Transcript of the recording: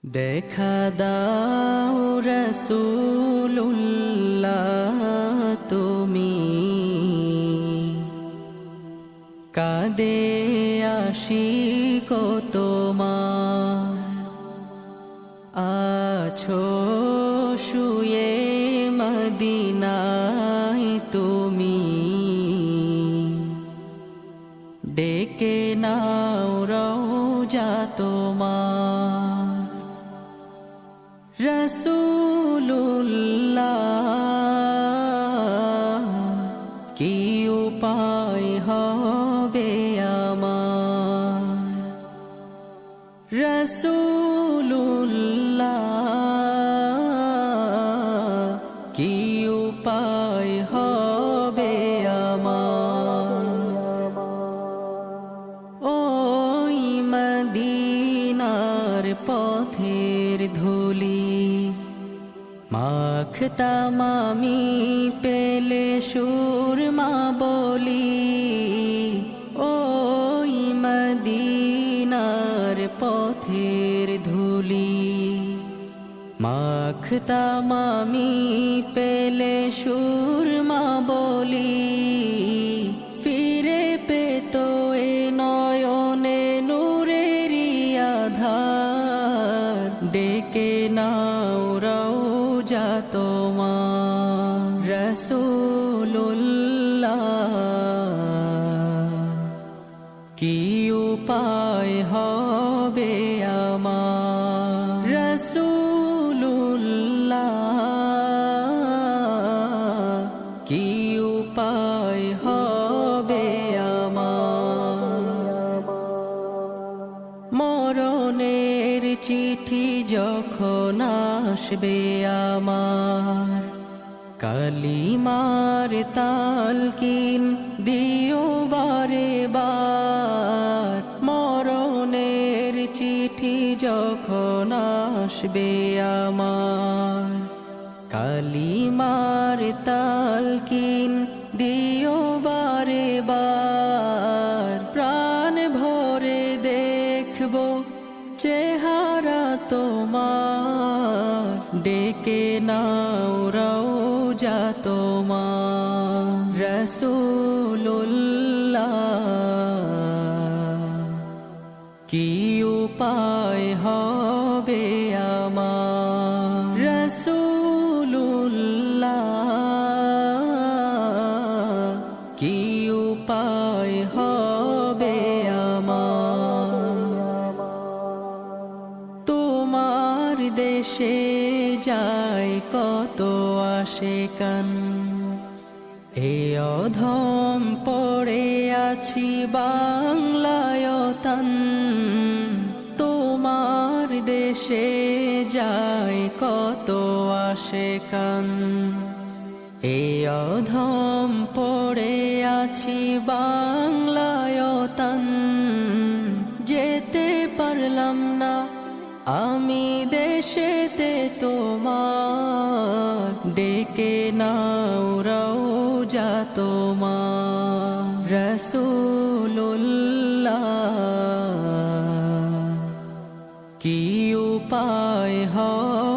দেখা দাও রাসূলুল্লাহ তুমি কাঁদে আশিক তোমার আছো শুয়ে মদিনায় তুমি ডেকে নাও রওজা তোমার রাসূলুল্লাহ কি উপায় হবে আমার রাসূলুল্লাহ কি উপায় হবে আমার ওই মদিনার পথের ধুলি মাখতাম আমি পেলে সুরমা বলি ওই মদিনার পথের ধুলি মাখতাম আমি পেলে সুরমা বলি ফিরে পেত এ নয়নে নূরেরি আধার ডেকে নাও রওজা তোমার রাসূলুল্লাহ কি উপায় হবে আমার রাসূলুল্লাহ কি উপায় হবে আমার মরণের চিঠি যখন আসবে আমার কালিমার তালকিন দিও বারে বার মরণের চিঠি যখন আসবে আমার কালিমার তালকিন দিও বারে বার প্রাণ ভরে দেখবো চেহারা তোমার ডেকে নাও রওজা তোমার রাসূলুল্লাহ কি উপায় হবে আমার রাসূলুল্লাহ কি উপায় হবে আমার তোমার দেশে যায় কত আশিকান এ অধম পড়ে আছি বাংলায় তান তোমার দেশে যায় কত আশিকান এ অধম পড়ে আছি বাংলায় তান যেতে পারলাম না আমি দেশেতে তোমার ডেকে নাও রওজা তোমার রাসূলুল্লাহ কি উপায় হয়